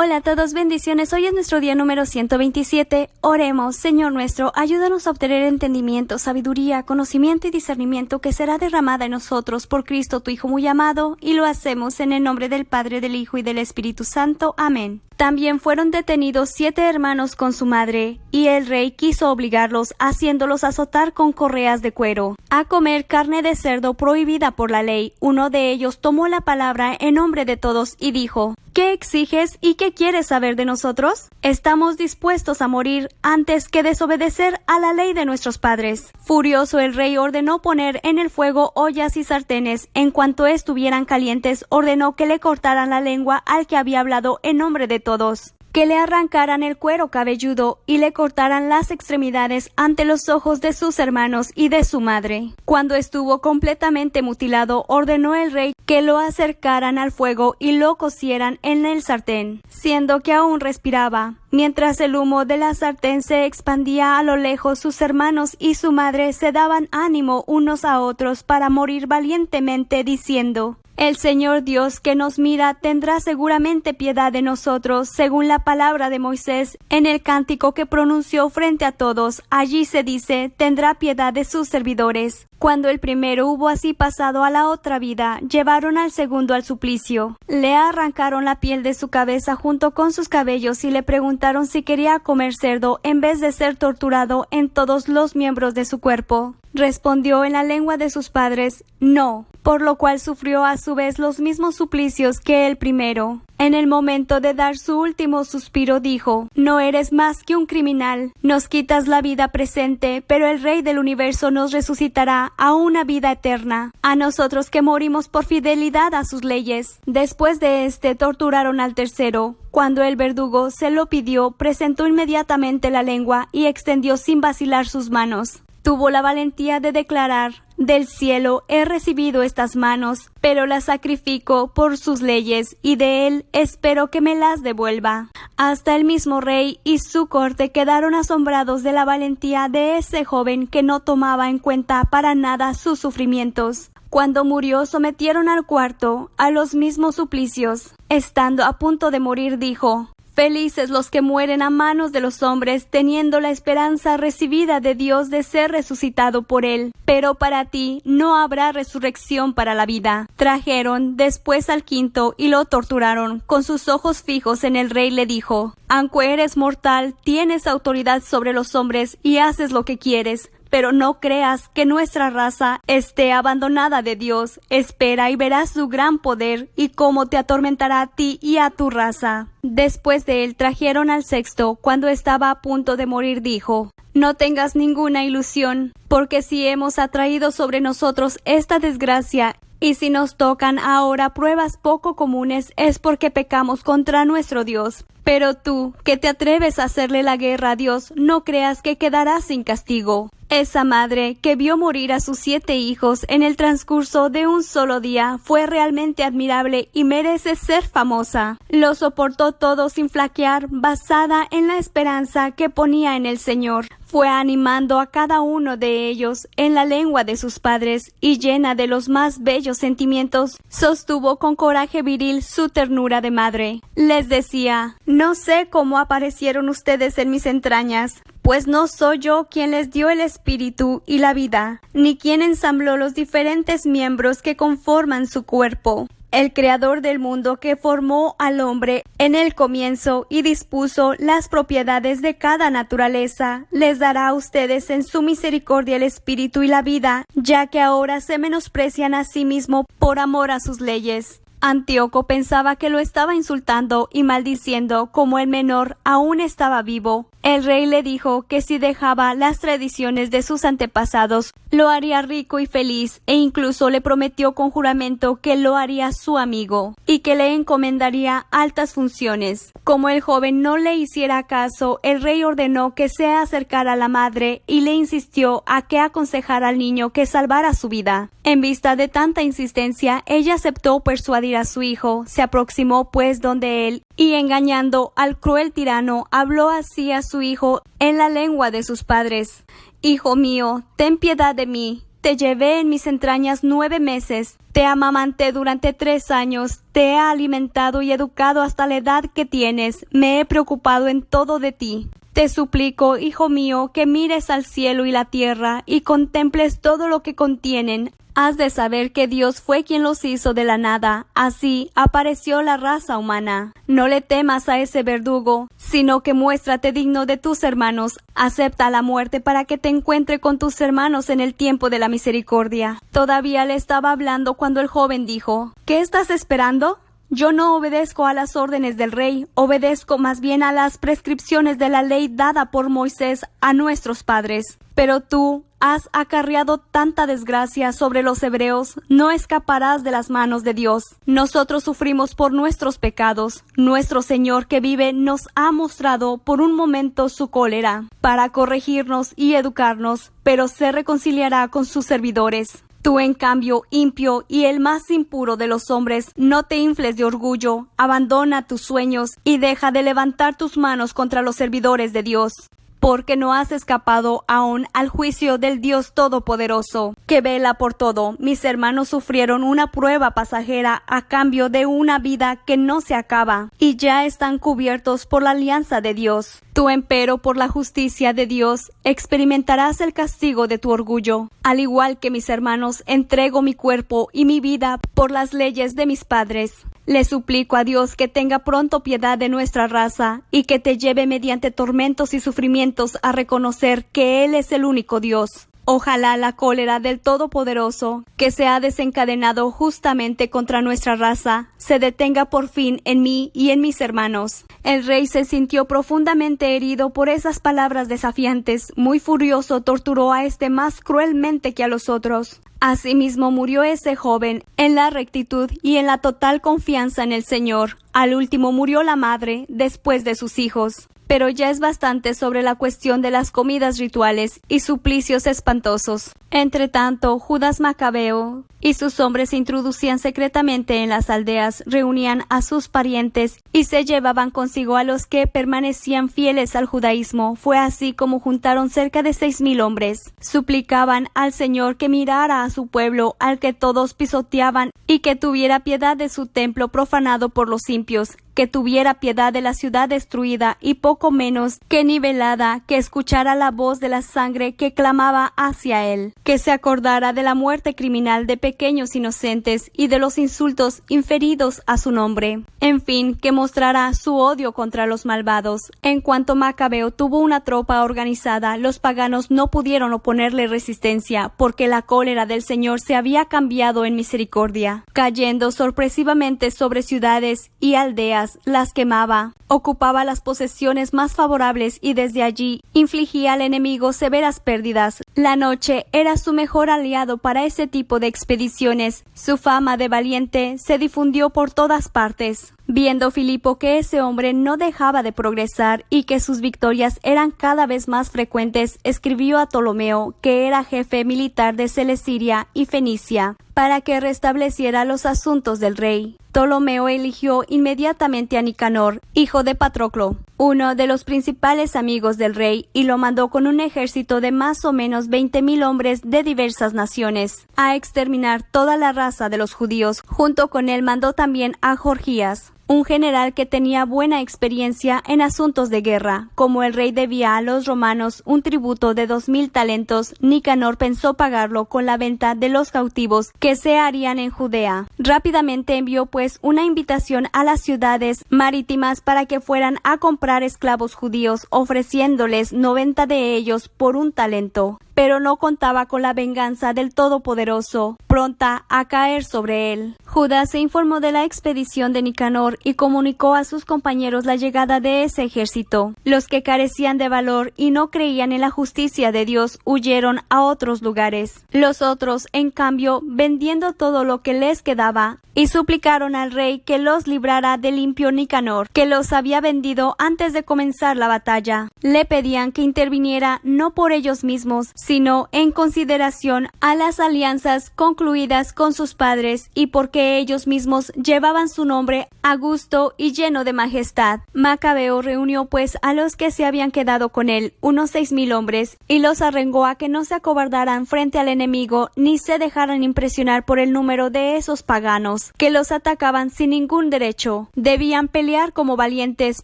Hola a todos, bendiciones. Hoy es nuestro día número 127. Oremos. Señor nuestro, ayúdanos a obtener entendimiento, sabiduría, conocimiento y discernimiento que será derramada en nosotros por Cristo, tu Hijo muy amado, y lo hacemos en el nombre del Padre, del Hijo y del Espíritu Santo. Amén. También fueron detenidos 7 hermanos con su madre, y el rey quiso obligarlos, haciéndolos azotar con correas de cuero, a comer carne de cerdo prohibida por la ley. Uno de ellos tomó la palabra en nombre de todos y dijo: ¿Qué exiges y qué quieres saber de nosotros? Estamos dispuestos a morir antes que desobedecer a la ley de nuestros padres. Furioso, el rey ordenó poner en el fuego ollas y sartenes. En cuanto estuvieran calientes, ordenó que le cortaran la lengua al que había hablado en nombre de todos, que le arrancaran el cuero cabelludo y le cortaran las extremidades ante los ojos de sus hermanos y de su madre. Cuando estuvo completamente mutilado, ordenó el rey que lo acercaran al fuego y lo cocieran en el sartén, siendo que aún respiraba. Mientras el humo de la sartén se expandía a lo lejos, sus hermanos y su madre se daban ánimo unos a otros para morir valientemente, diciendo: El Señor Dios que nos mira tendrá seguramente piedad de nosotros, según la palabra de Moisés en el cántico que pronunció frente a todos. Allí se dice: tendrá piedad de sus servidores. Cuando el primero hubo así pasado a la otra vida, llevaron al segundo al suplicio. Le arrancaron la piel de su cabeza junto con sus cabellos y le preguntaron si quería comer cerdo en vez de ser torturado en todos los miembros de su cuerpo. Respondió en la lengua de sus padres: no, por lo cual sufrió a su vez los mismos suplicios que el primero. En el momento de dar su último suspiro dijo: no eres más que un criminal, nos quitas la vida presente, pero el Rey del universo nos resucitará a una vida eterna, a nosotros que morimos por fidelidad a sus leyes. Después de torturaron al tercero. Cuando el verdugo se lo pidió, presentó inmediatamente la lengua y extendió sin vacilar sus manos. Tuvo la valentía de declarar: del cielo he recibido estas manos, pero las sacrifico por sus leyes, y de él espero que me las devuelva. Hasta el mismo rey y su corte quedaron asombrados de la valentía de ese joven que no tomaba en cuenta para nada sus sufrimientos. Cuando murió, sometieron al cuarto a los mismos suplicios. Estando a punto de morir, dijo: Felices los que mueren a manos de los hombres, teniendo la esperanza recibida de Dios de ser resucitado por él. Pero para ti no habrá resurrección para la vida. Trajeron después al quinto y lo torturaron. Con sus ojos fijos en el rey le dijo: aunque eres mortal, tienes autoridad sobre los hombres y haces lo que quieres. Pero no creas que nuestra raza esté abandonada de Dios. Espera y verás su gran poder y cómo te atormentará a ti y a tu raza. Después de él trajeron al sexto. Cuando estaba a punto de morir dijo: no tengas ninguna ilusión, porque si hemos atraído sobre nosotros esta desgracia, y si nos tocan ahora pruebas poco comunes, es porque pecamos contra nuestro Dios. Pero tú, que te atreves a hacerle la guerra a Dios, no creas que quedarás sin castigo. Esa madre que vio morir a sus 7 hijos en el transcurso de un solo día fue realmente admirable y merece ser famosa. Lo soportó todo sin flaquear, basada en la esperanza que ponía en el Señor. Fue animando a cada uno de ellos en la lengua de sus padres y llena de los más bellos sentimientos, sostuvo con coraje viril su ternura de madre. Les decía: no sé cómo aparecieron ustedes en mis entrañas, pues no soy yo quien les dio el espíritu y la vida, ni quien ensambló los diferentes miembros que conforman su cuerpo. El creador del mundo que formó al hombre en el comienzo y dispuso las propiedades de cada naturaleza, les dará a ustedes en su misericordia el espíritu y la vida, ya que ahora se menosprecian a sí mismo por amor a sus leyes. Antíoco pensaba que lo estaba insultando y maldiciendo, como el menor aún estaba vivo. El rey le dijo que si dejaba las tradiciones de sus antepasados, lo haría rico y feliz, e incluso le prometió con juramento que lo haría su amigo y que le encomendaría altas funciones. Como el joven no le hiciera caso, el rey ordenó que se acercara a la madre y le insistió a que aconsejara al niño que salvara su vida. En vista de tanta insistencia, ella aceptó persuadir a su hijo. Se aproximó pues donde él y, engañando al cruel tirano, habló así a su hijo en la lengua de sus padres: Hijo mío, ten piedad de mí. te llevé en mis entrañas 9 meses, te amamanté durante 3 años, te he alimentado y educado hasta la edad que tienes, me he preocupado en todo de ti. Te suplico, hijo mío, que mires al cielo y la tierra y contemples todo lo que contienen. Has de saber que Dios fue quien los hizo de la nada. Así apareció la raza humana. No le temas a ese verdugo, sino que muéstrate digno de tus hermanos. Acepta la muerte para que te encuentre con tus hermanos en el tiempo de la misericordia. Todavía le estaba hablando cuando el joven dijo: ¿Qué estás esperando? Yo no obedezco a las órdenes del rey, obedezco más bien a las prescripciones de la ley dada por Moisés a nuestros padres. Pero tú has acarreado tanta desgracia sobre los hebreos, no escaparás de las manos de Dios. Nosotros sufrimos por nuestros pecados. Nuestro Señor que vive nos ha mostrado por un momento su cólera, para corregirnos y educarnos, pero se reconciliará con sus servidores. Tú, en cambio, impío y el más impuro de los hombres, no te infles de orgullo, abandona tus sueños y deja de levantar tus manos contra los servidores de Dios. Porque no has escapado aún al juicio del Dios Todopoderoso, que vela por todo. Mis hermanos sufrieron una prueba pasajera a cambio de una vida que no se acaba, y ya están cubiertos por la alianza de Dios. Tú, empero, por la justicia de Dios, experimentarás el castigo de tu orgullo. Al igual que mis hermanos, entrego mi cuerpo y mi vida por las leyes de mis padres. Le suplico a Dios que tenga pronto piedad de nuestra raza y que te lleve mediante tormentos y sufrimientos a reconocer que Él es el único Dios. Ojalá la cólera del Todopoderoso, que se ha desencadenado justamente contra nuestra raza, se detenga por fin en mí y en mis hermanos. El rey se sintió profundamente herido por esas palabras desafiantes. Muy furioso, torturó a este más cruelmente que a los otros. Asimismo murió ese joven en la rectitud y en la total confianza en el Señor. Al último murió la madre, después de sus hijos. Pero ya es bastante sobre la cuestión de las comidas rituales y suplicios espantosos. Entretanto, Judas Macabeo y sus hombres se introducían secretamente en las aldeas, reunían a sus parientes y se llevaban consigo a los que permanecían fieles al judaísmo. Fue así como juntaron cerca de 6,000 hombres. Suplicaban al Señor que mirara a su pueblo, al que todos pisoteaban, y que tuviera piedad de su templo profanado por los impios, que tuviera piedad de la ciudad destruida y poco menos que nivelada, que escuchara la voz de la sangre que clamaba hacia él, que se acordara de la muerte criminal de pequeños inocentes y de los insultos inferidos a su nombre. En fin, que mostrara su odio contra los malvados. En cuanto Macabeo tuvo una tropa organizada, los paganos no pudieron oponerle resistencia, porque la cólera del Señor se había cambiado en misericordia. Cayendo sorpresivamente sobre ciudades y aldeas, las quemaba, ocupaba las posesiones más favorables y desde allí infligía al enemigo severas pérdidas. La noche era su mejor aliado para ese tipo de expediciones. Su fama de valiente se difundió por todas partes. Viendo Filipo que ese hombre no dejaba de progresar y que sus victorias eran cada vez más frecuentes, escribió a Ptolomeo, que era jefe militar de Celesiria y Fenicia, para que restableciera los asuntos del rey. Ptolomeo eligió inmediatamente a Nicanor, hijo de Patroclo, uno de los principales amigos del rey, y lo mandó con un ejército de más o menos 20,000 hombres de diversas naciones, a exterminar toda la raza de los judíos. Junto con él mandó también a Gorgias, un general que tenía buena experiencia en asuntos de guerra. Como el rey debía a los romanos un tributo de 2,000 talentos, Nicanor pensó pagarlo con la venta de los cautivos que se harían en Judea. Rápidamente envió pues una invitación a las ciudades marítimas para que fueran a comprar esclavos judíos, ofreciéndoles 90 de ellos por un talento. Pero no contaba con la venganza del Todopoderoso, pronta a caer sobre él. Judas se informó de la expedición de Nicanor y comunicó a sus compañeros la llegada de ese ejército. Los que carecían de valor y no creían en la justicia de Dios huyeron a otros lugares. Los otros, en cambio, vendiendo todo lo que les quedaba, y suplicaron al rey que los librara del impío Nicanor, que los había vendido antes de comenzar la batalla. Le pedían que interviniera no por ellos mismos, sino en consideración a las alianzas concluidas con sus padres y porque ellos mismos llevaban su nombre a gusto y lleno de majestad. Macabeo reunió pues a los que se habían quedado con él, unos 6,000 hombres, y los arrengó a que no se acobardaran frente al enemigo ni se dejaran impresionar por el número de esos paganos que los atacaban sin ningún derecho. Debían pelear como valientes,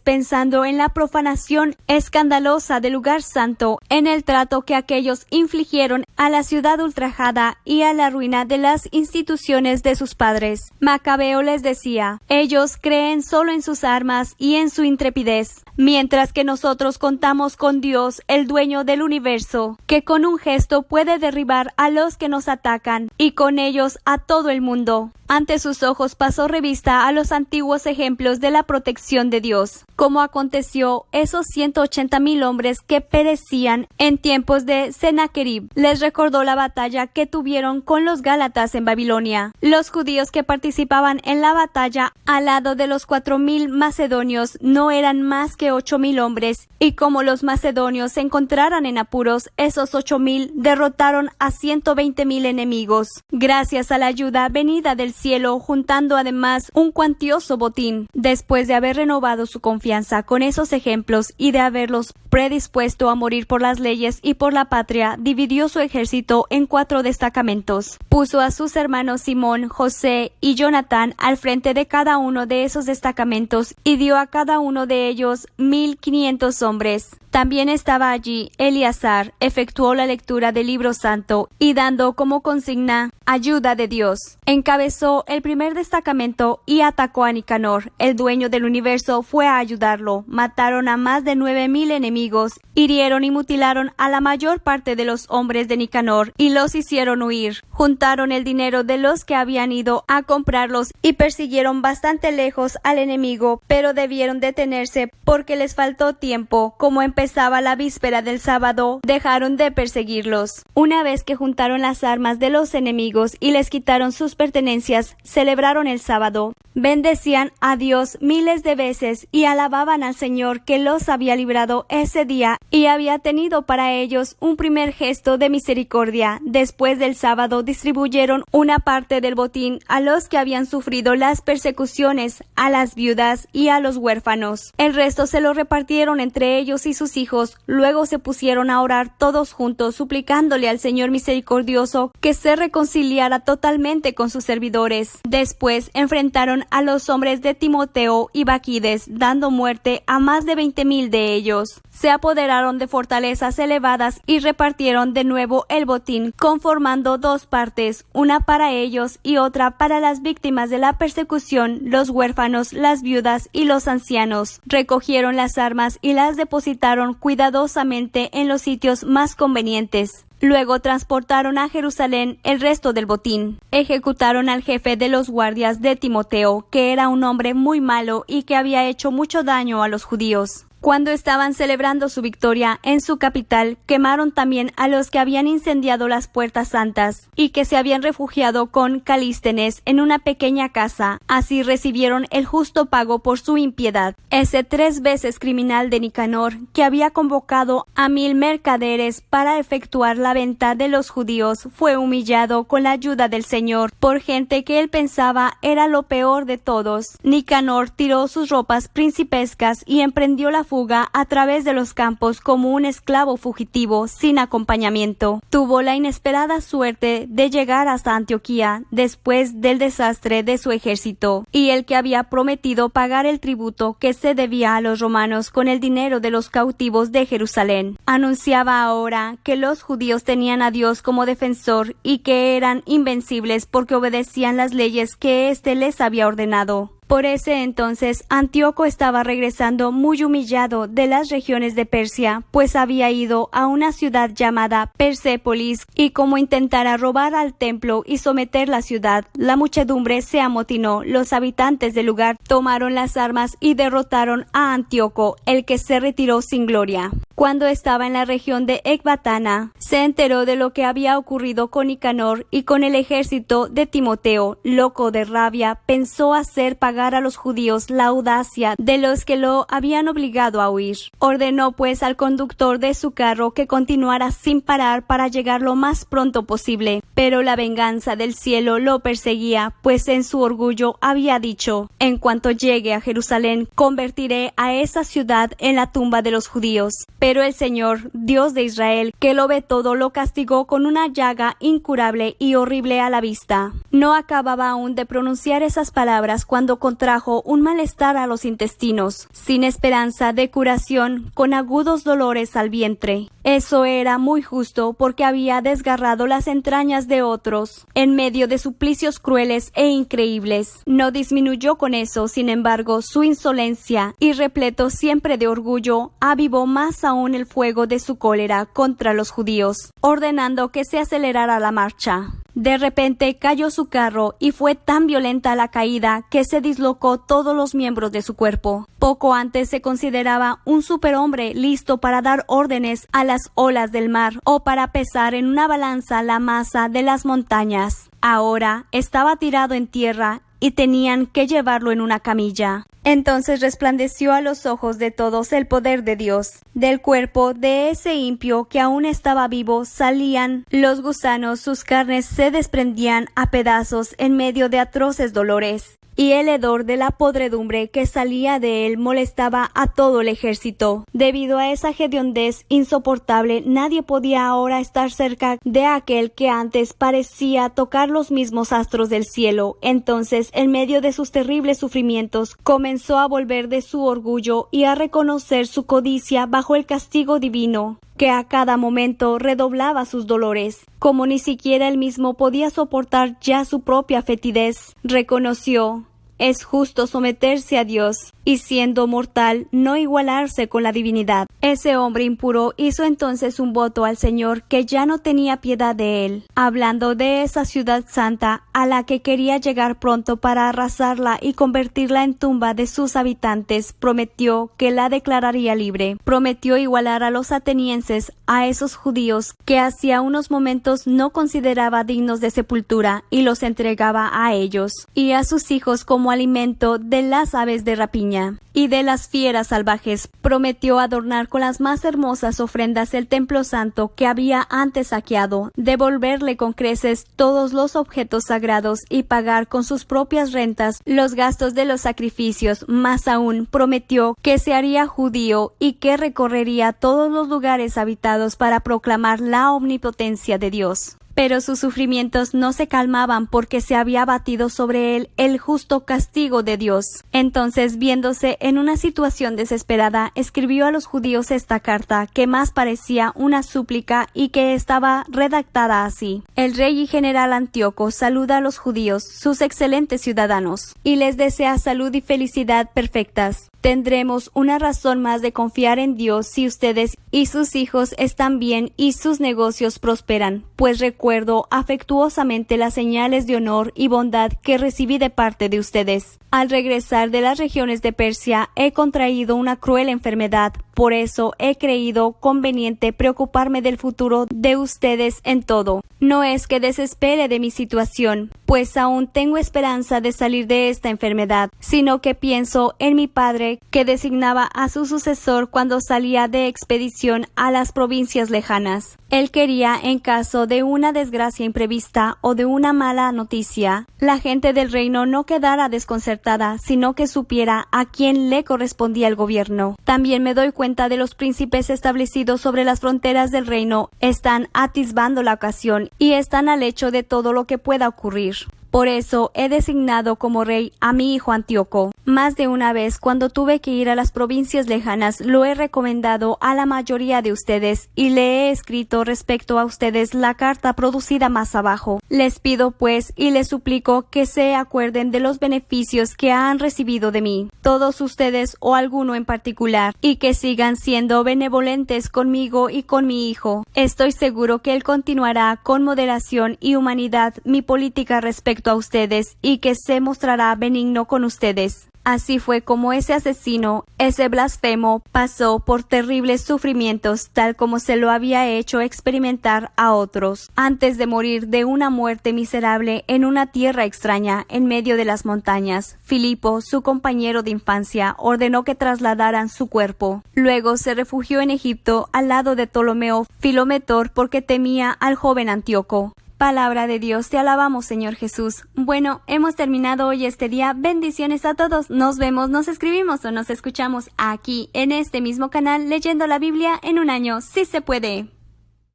pensando en la profanación escandalosa del lugar santo, en el trato que aquellos infligieron a la ciudad ultrajada y a la ruina de las instituciones de sus padres. Macabeo les decía: ellos creen solo en sus armas y en su intrepidez, mientras que nosotros contamos con Dios, el dueño del universo, que con un gesto puede derribar a los que nos atacan y con ellos a todo el mundo. Ante sus ojos pasó revista a los antiguos ejemplos de la protección de Dios, como aconteció esos 180,000 hombres que perecían en tiempos de Sennacherib. Les recordó la batalla que tuvieron con los gálatas en Babilonia. Los judíos que participaban en la batalla al lado de los 4,000 macedonios no eran más que 8,000 hombres, y como los macedonios se encontraran en apuros, esos 8,000 derrotaron a 120,000 enemigos, gracias a la ayuda venida del cielo, juntando además un cuantioso botín. Después de haber renovado su confianza con esos ejemplos y de haberlos predispuesto a morir por las leyes y por la patria, dividió su ejército en 4 destacamentos. Puso a sus hermanos Simón, José y Jonatán al frente de cada uno de esos destacamentos y dio a cada uno de ellos 1,500 hombres. También estaba allí Eleazar, efectuó la lectura del libro santo y dando como consigna ayuda de Dios. Encabezó el primer destacamento y atacó a Nicanor, el dueño del universo, fue a ayudarlo. Mataron a más de 9,000 enemigos, hirieron y mutilaron a la mayor parte de los hombres de Nicanor y los hicieron huir. Juntaron el dinero de los que habían ido a comprarlos y persiguieron bastante lejos al enemigo, pero debieron detenerse porque les faltó tiempo. Como empezaba la víspera del sábado, dejaron de perseguirlos. Una vez que juntaron las armas de los enemigos y les quitaron sus pertenencias, celebraron el sábado. Bendecían a Dios miles de veces y alababan al Señor que los había librado ese día y había tenido para ellos un primer gesto de misericordia. Después del sábado distribuyeron una parte del botín a los que habían sufrido las persecuciones, a las viudas y a los huérfanos. El resto se lo repartieron entre ellos y sus hijos. Luego se pusieron a orar todos juntos, suplicándole al Señor misericordioso que se reconciliara totalmente con sus servidores. Después enfrentaron a los hombres de Timoteo y Baquides, dando muerte a más de 20,000 de ellos. Se apoderaron de fortalezas elevadas y repartieron de nuevo el botín, conformando 2 partes, una para ellos y otra para las víctimas de la persecución, los huérfanos, las viudas y los ancianos. Recogieron las armas y las depositaron cuidadosamente en los sitios más convenientes. Luego transportaron a Jerusalén el resto del botín. Ejecutaron al jefe de los guardias de Timoteo, que era un hombre muy malo y que había hecho mucho daño a los judíos. Cuando estaban celebrando su victoria en su capital, quemaron también a los que habían incendiado las puertas santas y que se habían refugiado con Calístenes en una pequeña casa. Así recibieron el justo pago por su impiedad. Ese 3 veces criminal de Nicanor, que había convocado a 1,000 mercaderes para efectuar la venta de los judíos, fue humillado con la ayuda del Señor por gente que él pensaba era lo peor de todos. Nicanor tiró sus ropas principescas y emprendió la fuga a través de los campos como un esclavo fugitivo sin acompañamiento. Tuvo la inesperada suerte de llegar hasta Antioquía después del desastre de su ejército, y el que había prometido pagar el tributo que se debía a los romanos con el dinero de los cautivos de Jerusalén. Anunciaba ahora que los judíos tenían a Dios como defensor y que eran invencibles porque obedecían las leyes que éste les había ordenado. Por ese entonces, Antíoco estaba regresando muy humillado de las regiones de Persia, pues había ido a una ciudad llamada Persépolis, y como intentara robar al templo y someter la ciudad, la muchedumbre se amotinó. Los habitantes del lugar tomaron las armas y derrotaron a Antíoco, el que se retiró sin gloria. Cuando estaba en la región de Ecbatana, se enteró de lo que había ocurrido con Nicanor y con el ejército de Timoteo. Loco de rabia, pensó hacer pagar pagar a los judíos la audacia de los que lo habían obligado a huir. Ordenó pues al conductor de su carro que continuara sin parar para llegar lo más pronto posible, pero la venganza del cielo lo perseguía, pues en su orgullo había dicho: en cuanto llegue a Jerusalén, convertiré a esa ciudad en la tumba de los judíos. Pero el Señor, Dios de Israel, que lo ve todo, lo castigó con una llaga incurable y horrible a la vista. No acababa aún de pronunciar esas palabras cuando contrajo un malestar a los intestinos, sin esperanza de curación, con agudos dolores al vientre. Eso era muy justo, porque había desgarrado las entrañas de otros, en medio de suplicios crueles e increíbles. No disminuyó con eso, sin embargo, su insolencia, y repleto siempre de orgullo, avivó más aún el fuego de su cólera contra los judíos, ordenando que se acelerara la marcha. De repente cayó su carro y fue tan violenta la caída que se dislocó todos los miembros de su cuerpo. Poco antes se consideraba un superhombre listo para dar órdenes a las olas del mar o para pesar en una balanza la masa de las montañas. Ahora estaba tirado en tierra y tenían que llevarlo en una camilla. Entonces resplandeció a los ojos de todos el poder de Dios. Del cuerpo de ese impío que aún estaba vivo salían los gusanos, sus carnes se desprendían a pedazos en medio de atroces dolores. Y el hedor de la podredumbre que salía de él molestaba a todo el ejército. Debido a esa hediondez insoportable, nadie podía ahora estar cerca de aquel que antes parecía tocar los mismos astros del cielo. Entonces, en medio de sus terribles sufrimientos, comenzó a volver de su orgullo y a reconocer su codicia bajo el castigo divino, que a cada momento redoblaba sus dolores. Como ni siquiera él mismo podía soportar ya su propia fetidez, reconoció: es justo someterse a Dios, y siendo mortal, no igualarse con la divinidad. Ese hombre impuro hizo entonces un voto al Señor que ya no tenía piedad de él, hablando de esa ciudad santa a la que quería llegar pronto para arrasarla y convertirla en tumba de sus habitantes. Prometió que la declararía libre. Prometió igualar a los atenienses, a esos judíos que hacía unos momentos no consideraba dignos de sepultura, y los entregaba a ellos y a sus hijos como alimento de las aves de rapiña y de las fieras salvajes. Prometió adornar con las más hermosas ofrendas el templo santo que había antes saqueado, devolverle con creces todos los objetos sagrados y pagar con sus propias rentas los gastos de los sacrificios. Más aún, prometió que se haría judío y que recorrería todos los lugares habitados para proclamar la omnipotencia de Dios. Pero sus sufrimientos no se calmaban porque se había abatido sobre él el justo castigo de Dios. Entonces, viéndose en una situación desesperada, escribió a los judíos esta carta, que más parecía una súplica y que estaba redactada así: el rey y general Antíoco saluda a los judíos, sus excelentes ciudadanos, y les desea salud y felicidad perfectas. Tendremos una razón más de confiar en Dios si ustedes y sus hijos están bien y sus negocios prosperan, pues recuerdo afectuosamente las señales de honor y bondad que recibí de parte de ustedes. Al regresar de las regiones de Persia, he contraído una cruel enfermedad. Por eso he creído conveniente preocuparme del futuro de ustedes en todo. No es que desespere de mi situación, pues aún tengo esperanza de salir de esta enfermedad, sino que pienso en mi padre, que designaba a su sucesor cuando salía de expedición a las provincias lejanas. Él quería, en caso de una desgracia imprevista o de una mala noticia, la gente del reino no quedara desconcertada, sino que supiera a quién le correspondía el gobierno. También me doy cuenta de los príncipes establecidos sobre las fronteras del reino están atisbando la ocasión y están al hecho de todo lo que pueda ocurrir. Por eso he designado como rey a mi hijo Antíoco. Más de una vez, cuando tuve que ir a las provincias lejanas, lo he recomendado a la mayoría de ustedes y le he escrito respecto a ustedes la carta producida más abajo. Les pido pues y les suplico que se acuerden de los beneficios que han recibido de mí, todos ustedes o alguno en particular, y que sigan siendo benevolentes conmigo y con mi hijo. Estoy seguro que él continuará con moderación y humanidad mi política respecto junto a ustedes y que se mostrará benigno con ustedes. Así fue como ese asesino, ese blasfemo, pasó por terribles sufrimientos, tal como se lo había hecho experimentar a otros, antes de morir de una muerte miserable en una tierra extraña, en medio de las montañas. Filipo, su compañero de infancia, ordenó que trasladaran su cuerpo. Luego se refugió en Egipto, al lado de Ptolomeo Filometor, porque temía al joven Antíoco. Palabra de Dios, te alabamos, Señor Jesús. Bueno, hemos terminado hoy este día. Bendiciones a todos. Nos vemos, nos escribimos o nos escuchamos aquí en este mismo canal leyendo la Biblia en un año, si se puede.